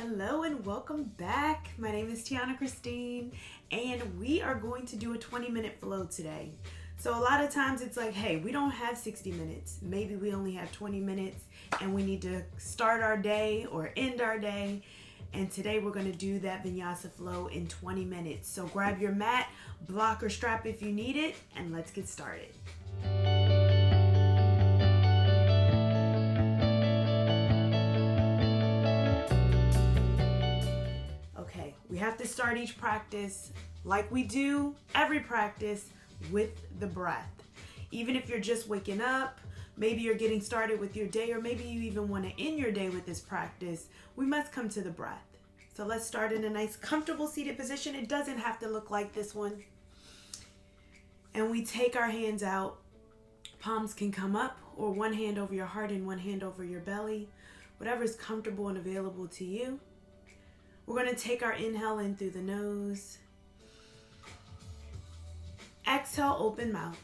Hello and welcome back. My name is Tianna Christine and we are going to do a 20-minute flow today. So a lot of times it's like, hey, we don't have 60 minutes. Maybe we only have 20 minutes and we need to start our day or end our day. And today we're going to do that Vinyasa flow in 20 minutes. So grab your mat, block or strap if you need it, and let's get started. Okay, we have to start each practice like we do every practice with the breath. Even if you're just waking up, maybe you're getting started with your day, or maybe you even want to end your day with this practice, we must come to the breath. So let's start in a nice comfortable seated position. It doesn't have to look like this one. And we take our hands out. Palms can come up, or one hand over your heart and one hand over your belly, whatever is comfortable and available to you. We're going to take our inhale in through the nose. Exhale, open mouth.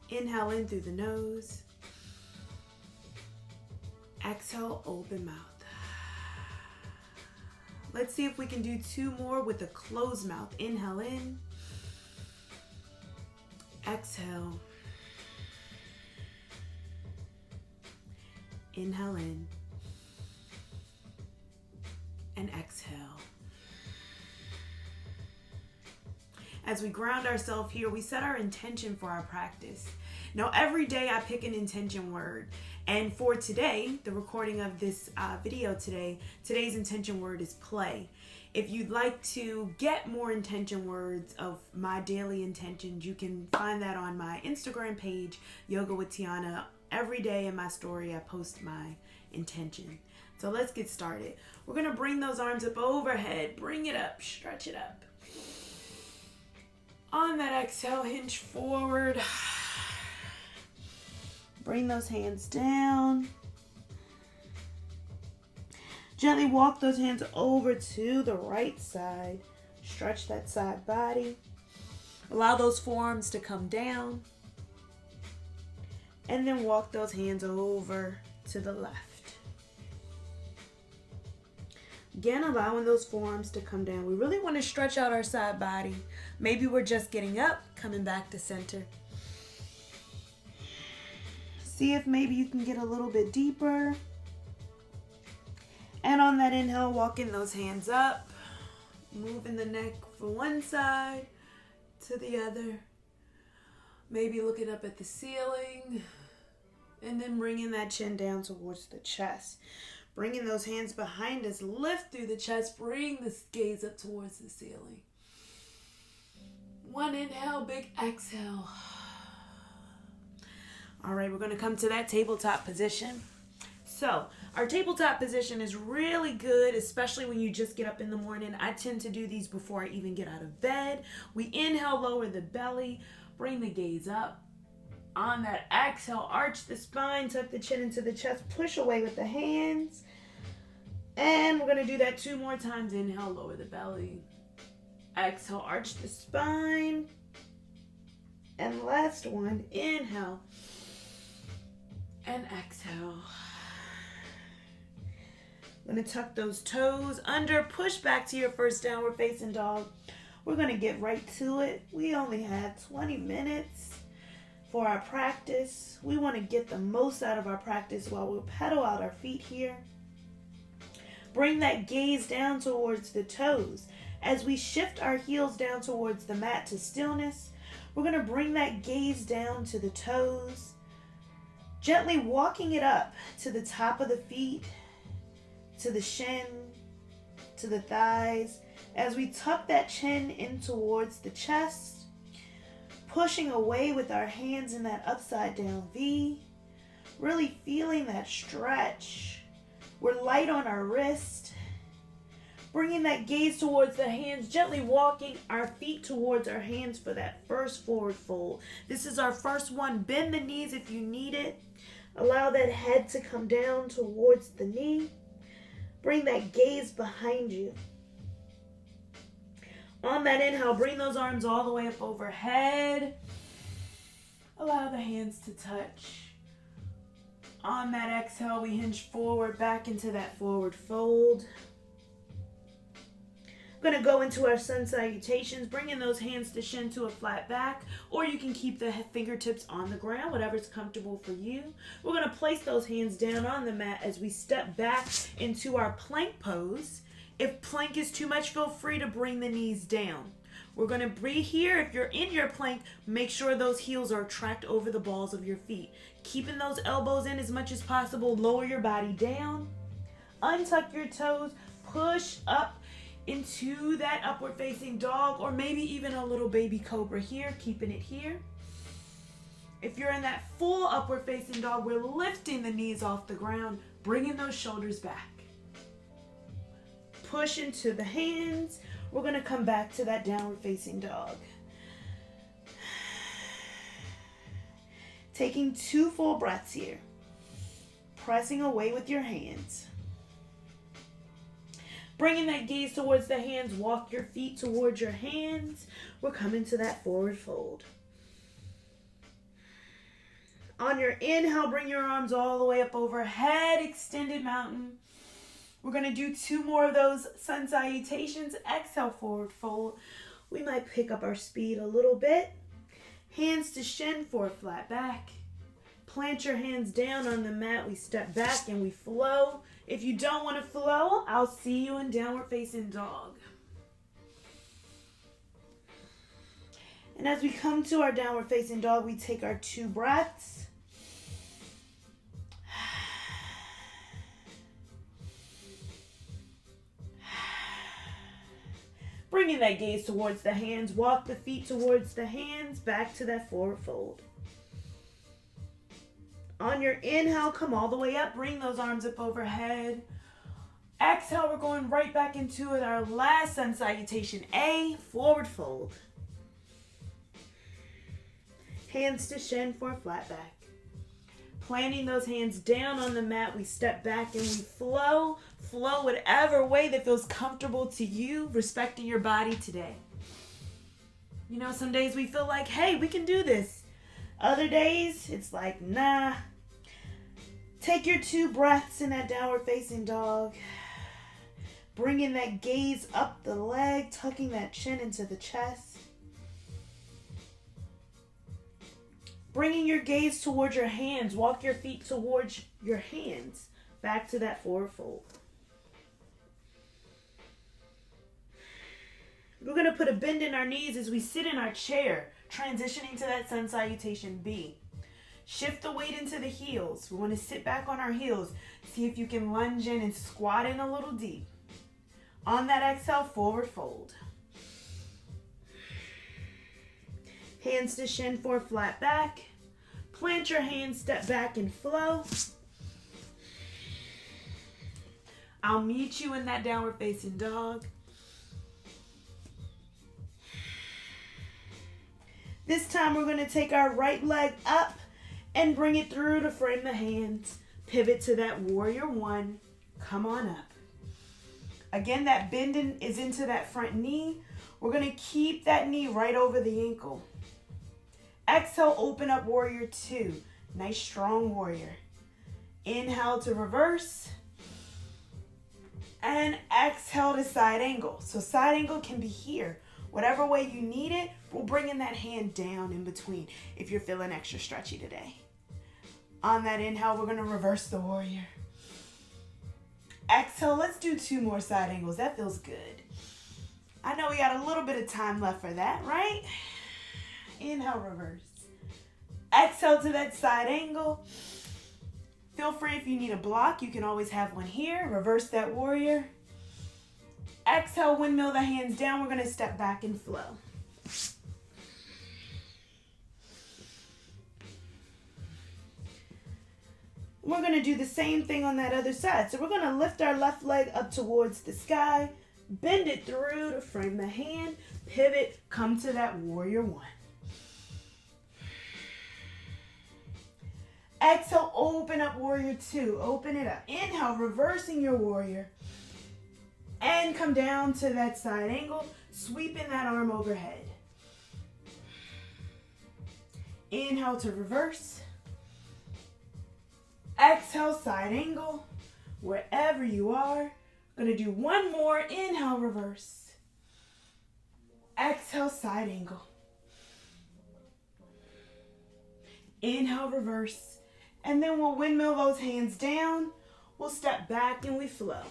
Inhale in through the nose. Exhale, open mouth. Let's see if we can do two more with a closed mouth. Inhale in. Exhale. Inhale in. And exhale. As we ground ourselves here, we set our intention for our practice. Now, every day I pick an intention word. And for today, the recording of this video today, today's intention word is play. If you'd like to get more intention words of my daily intentions, you can find that on my Instagram page, Yoga with Tianna. Every day in my story, I post my intention. So let's get started. We're going to bring those arms up overhead. Bring it up. Stretch it up. On that exhale, hinge forward. Bring those hands down. Gently walk those hands over to the right side. Stretch that side body. Allow those forearms to come down. And then walk those hands over to the left. Again, allowing those forearms to come down. We really want to stretch out our side body. Maybe we're just getting up, coming back to center. See if maybe you can get a little bit deeper. And on that inhale, walking those hands up. Moving the neck from one side to the other. Maybe looking up at the ceiling. And then bringing that chin down towards the chest. Bringing those hands behind us, lift through the chest, bring the gaze up towards the ceiling. One inhale, big exhale. All right, we're going to come to that tabletop position. So our tabletop position is really good, especially when you just get up in the morning. I tend to do these before I even get out of bed. We inhale, lower the belly, bring the gaze up. On that exhale, arch the spine, tuck the chin into the chest, push away with the hands. And we're going to do that two more times. Inhale, lower the belly. Exhale, arch the spine. And last one, inhale. And exhale. I'm going to tuck those toes under, push back to your first downward facing dog. We're going to get right to it. We only had 20 minutes. For our practice, we want to get the most out of our practice while we pedal out our feet here. Bring that gaze down towards the toes. As we shift our heels down towards the mat to stillness, we're going to bring that gaze down to the toes, gently walking it up to the top of the feet, to the shin, to the thighs. As we tuck that chin in towards the chest, pushing away with our hands in that upside down V, really feeling that stretch. We're light on our wrist, bringing that gaze towards the hands, gently walking our feet towards our hands for that first forward fold. This is our first one. Bend the knees if you need it. Allow that head to come down towards the knee. Bring that gaze behind you. On that inhale, bring those arms all the way up overhead. Allow the hands to touch. On that exhale, we hinge forward back into that forward fold. We're going to go into our sun salutations, bringing those hands to shin to a flat back, or you can keep the fingertips on the ground, whatever's comfortable for you. We're going to place those hands down on the mat as we step back into our plank pose. If plank is too much, feel free to bring the knees down. We're going to breathe here. If you're in your plank, make sure those heels are tracked over the balls of your feet. Keeping those elbows in as much as possible. Lower your body down. Untuck your toes. Push up into that upward facing dog, or maybe even a little baby cobra here. Keeping it here. If you're in that full upward facing dog, we're lifting the knees off the ground, bringing those shoulders back. Push into the hands. We're going to come back to that downward facing dog. Taking 2 full breaths here. Pressing away with your hands. Bringing that gaze towards the hands. Walk your feet towards your hands. We're coming to that forward fold. On your inhale, bring your arms all the way up overhead. Extended mountain. We're going to do 2 more of those sun salutations. Exhale, forward fold. We might pick up our speed a little bit. Hands to shin for a flat back. Plant your hands down on the mat. We step back and we flow. If you don't want to flow, I'll see you in downward facing dog. And as we come to our downward facing dog, we take our 2 breaths. Bringing that gaze towards the hands. Walk the feet towards the hands. Back to that forward fold. On your inhale, come all the way up. Bring those arms up overhead. Exhale, we're going right back into it. Our last sun salutation. A, forward fold. Hands to shin for a flat back. Planting those hands down on the mat, we step back and we flow. Flow whatever way that feels comfortable to you, respecting your body today. You know, some days we feel like, hey, we can do this. Other days, it's like, nah. Take your 2 breaths in that downward facing dog. Bringing that gaze up the leg, tucking that chin into the chest. Bringing your gaze towards your hands. Walk your feet towards your hands. Back to that forward fold. We're going to put a bend in our knees as we sit in our chair, transitioning to that sun salutation B. Shift the weight into the heels. We want to sit back on our heels. See if you can lunge in and squat in a little deep. On that exhale, forward fold. Hands to shin for a flat back. Plant your hands, step back and flow. I'll meet you in that downward facing dog. This time we're going to take our right leg up and bring it through to frame the hands. Pivot to that warrior 1. Come on up. Again, that bending is into that front knee. We're going to keep that knee right over the ankle. Exhale, open up warrior 2. Nice strong warrior. Inhale to reverse. And exhale to side angle. So side angle can be here. Whatever way you need it, we're bringing that hand down in between if you're feeling extra stretchy today. On that inhale, we're going to reverse the warrior. Exhale, let's do 2 more side angles. That feels good. I know we got a little bit of time left for that, right? Inhale, reverse. Exhale to that side angle. Feel free if you need a block, you can always have one here. Reverse that warrior. Exhale, windmill the hands down. We're going to step back and flow. We're going to do the same thing on that other side. So we're going to lift our left leg up towards the sky, bend it through to frame the hand, pivot, come to that warrior 1. Exhale, open up warrior 2. Open it up. Inhale, reversing your warrior. And come down to that side angle, sweeping that arm overhead. Inhale to reverse. Exhale, side angle. Wherever you are. Gonna do one more. Inhale, reverse. Exhale, side angle. Inhale, reverse. And then we'll windmill those hands down. We'll step back and we flow.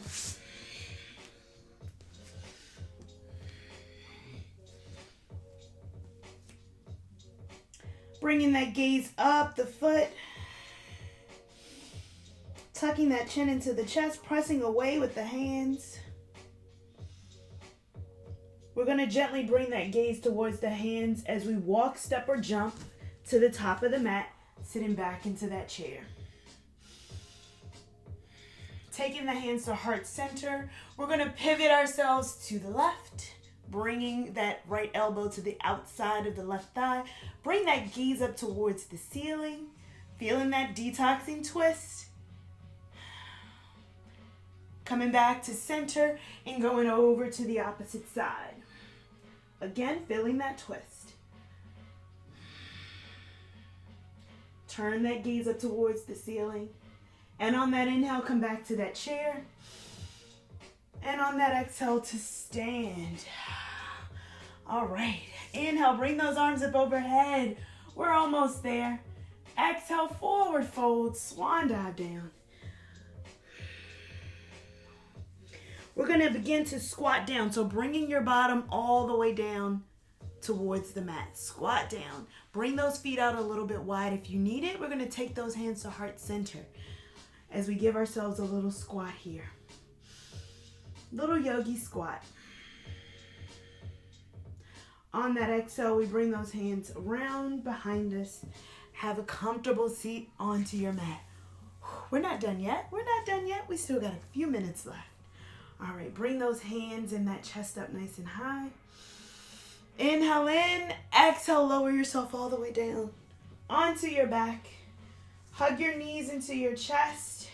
Bringing that gaze up the foot. Tucking that chin into the chest, pressing away with the hands. We're going to gently bring that gaze towards the hands as we walk, step, or jump to the top of the mat, sitting back into that chair. Taking the hands to heart center, we're going to pivot ourselves to the left, bringing that right elbow to the outside of the left thigh. Bring that gaze up towards the ceiling, feeling that detoxing twist. Coming back to center and going over to the opposite side. Again, feeling that twist. Turn that gaze up towards the ceiling. And on that inhale, come back to that chair. And on that exhale, to stand. All right. Inhale, bring those arms up overhead. We're almost there. Exhale, forward fold, swan dive down. We're going to begin to squat down. So bringing your bottom all the way down towards the mat. Squat down. Bring those feet out a little bit wide. If you need it, we're going to take those hands to heart center as we give ourselves a little squat here. Little yogi squat. On that exhale, we bring those hands around behind us. Have a comfortable seat onto your mat. We're not done yet. We're not done yet. We still got a few minutes left. All right, bring those hands and that chest up nice and high. Inhale in, exhale, lower yourself all the way down onto your back. Hug your knees into your chest.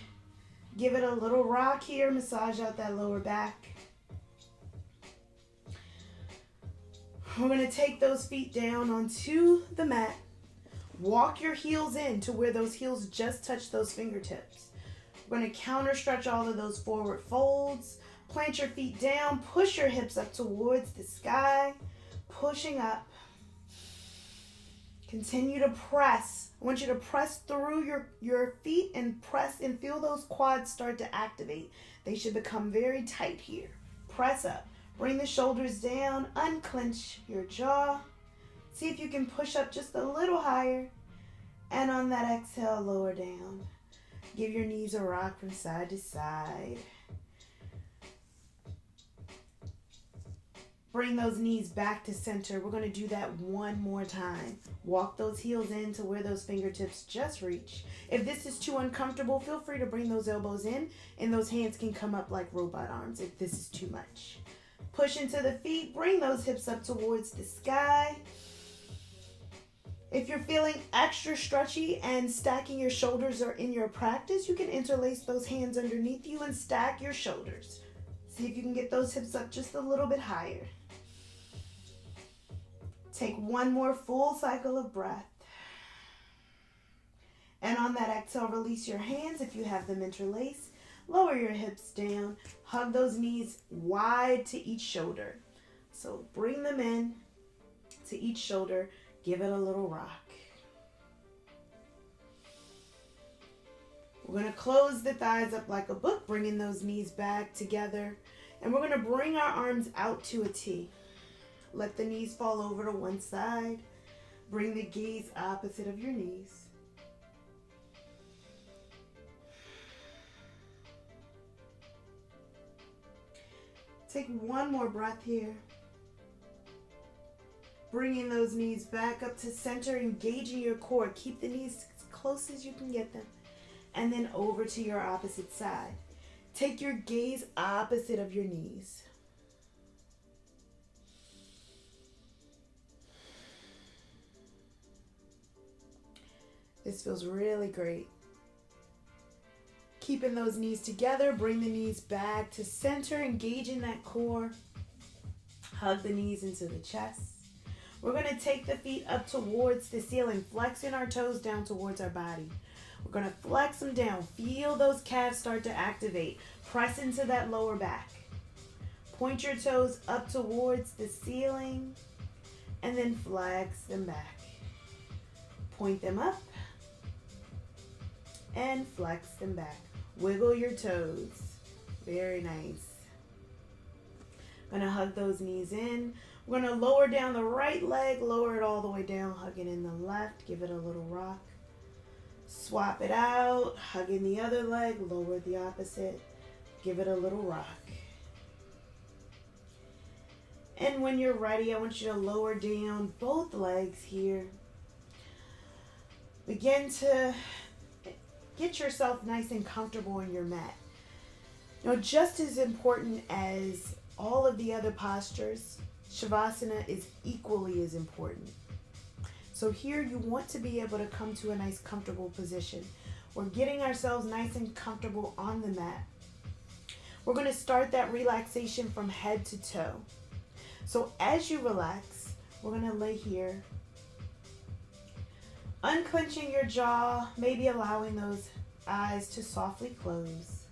Give it a little rock here, massage out that lower back. We're going to take those feet down onto the mat. Walk your heels in to where those heels just touch those fingertips. We're going to counter stretch all of those forward folds. Plant your feet down, push your hips up towards the sky, pushing up. Continue to press. I want you to press through your feet and press and feel those quads start to activate. They should become very tight here. Press up. Bring the shoulders down, unclench your jaw. See if you can push up just a little higher. And on that exhale, lower down. Give your knees a rock from side to side. Bring those knees back to center. We're going to do that one more time. Walk those heels in to where those fingertips just reach. If this is too uncomfortable, feel free to bring those elbows in and those hands can come up like robot arms if this is too much. Push into the feet. Bring those hips up towards the sky. If you're feeling extra stretchy and stacking your shoulders are in your practice, you can interlace those hands underneath you and stack your shoulders. See if you can get those hips up just a little bit higher. Take one more full cycle of breath. And on that exhale, release your hands if you have them interlaced. Lower your hips down. Hug those knees wide to each shoulder. So bring them in to each shoulder. Give it a little rock. We're going to close the thighs up like a book, bringing those knees back together. And we're going to bring our arms out to a T. Let the knees fall over to one side. Bring the gaze opposite of your knees. Take one more breath here. Bringing those knees back up to center, engaging your core. Keep the knees as close as you can get them. And then over to your opposite side. Take your gaze opposite of your knees. This feels really great. Keeping those knees together, bring the knees back to center, engaging that core. Hug the knees into the chest. We're going to take the feet up towards the ceiling, flexing our toes down towards our body. We're going to flex them down. Feel those calves start to activate. Press into that lower back. Point your toes up towards the ceiling and then flex them back. Point them up and flex them back. Wiggle your toes. Very nice. Gonna hug those knees in. We're gonna lower down the right leg, lower it all the way down, hugging in the left, give it a little rock. Swap it out, hug in the other leg, lower the opposite, give it a little rock. And when you're ready, I want you to lower down both legs here. Begin to get yourself nice and comfortable in your mat. Now, just as important as all of the other postures, Shavasana is equally as important. So here you want to be able to come to a nice comfortable position. We're getting ourselves nice and comfortable on the mat. We're going to start that relaxation from head to toe. So as you relax, we're going to lay here, unclenching your jaw, maybe allowing those eyes to softly close.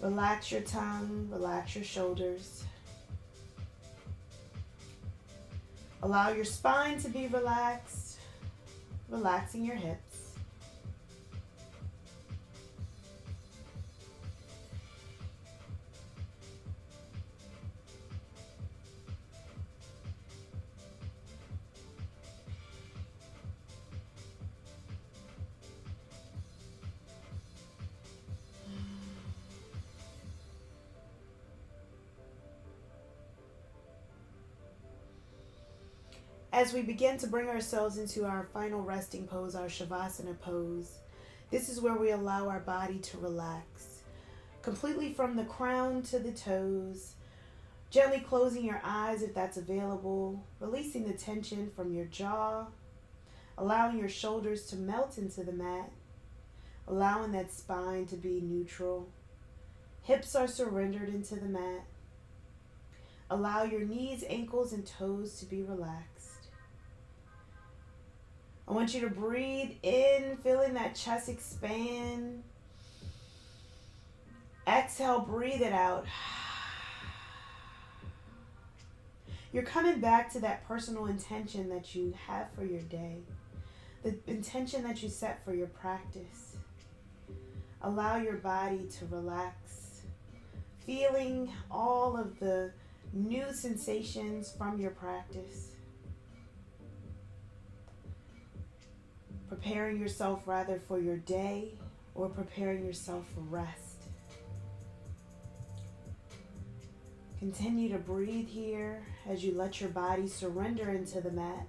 Relax your tongue, relax your shoulders. Allow your spine to be relaxed, relaxing your hips. As we begin to bring ourselves into our final resting pose, our Shavasana pose, this is where we allow our body to relax, completely from the crown to the toes, gently closing your eyes if that's available, releasing the tension from your jaw, allowing your shoulders to melt into the mat, allowing that spine to be neutral. Hips are surrendered into the mat. Allow your knees, ankles, and toes to be relaxed. I want you to breathe in, feeling that chest expand. Exhale, breathe it out. You're coming back to that personal intention that you have for your day, the intention that you set for your practice. Allow your body to relax, feeling all of the new sensations from your practice. Preparing yourself rather for your day or preparing yourself for rest. Continue to breathe here as you let your body surrender into the mat.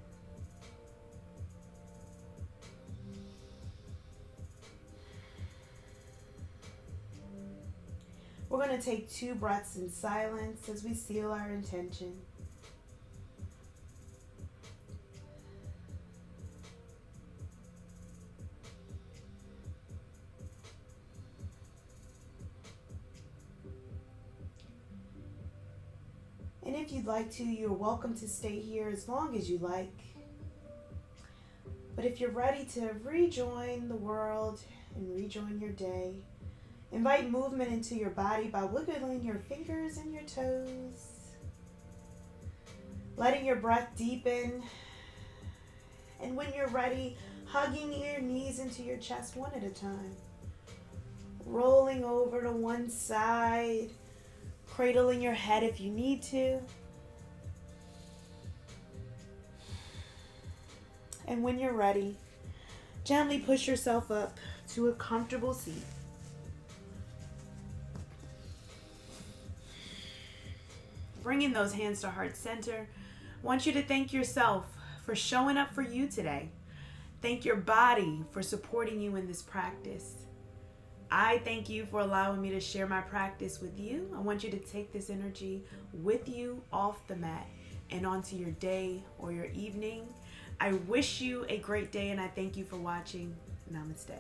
We're going to take 2 breaths in silence as we seal our intention. And if you'd like to, you're welcome to stay here as long as you like. But if you're ready to rejoin the world and rejoin your day, invite movement into your body by wiggling your fingers and your toes. Letting your breath deepen. And when you're ready, hugging your knees into your chest one at a time. Rolling over to one side. Cradling your head if you need to. And when you're ready, gently push yourself up to a comfortable seat. Bringing those hands to heart center, I want you to thank yourself for showing up for you today. Thank your body for supporting you in this practice. I thank you for allowing me to share my practice with you. I want you to take this energy with you off the mat and onto your day or your evening. I wish you a great day and I thank you for watching. Namaste.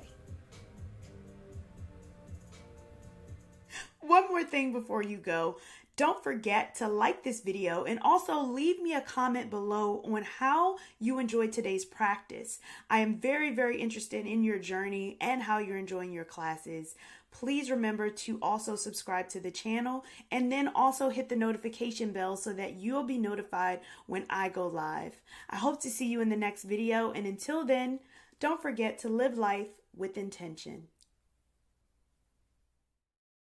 One more thing before you go. Don't forget to like this video and also leave me a comment below on how you enjoyed today's practice. I am very, very interested in your journey and how you're enjoying your classes. Please remember to also subscribe to the channel and then also hit the notification bell so that you'll be notified when I go live. I hope to see you in the next video, and until then, don't forget to live life with intention.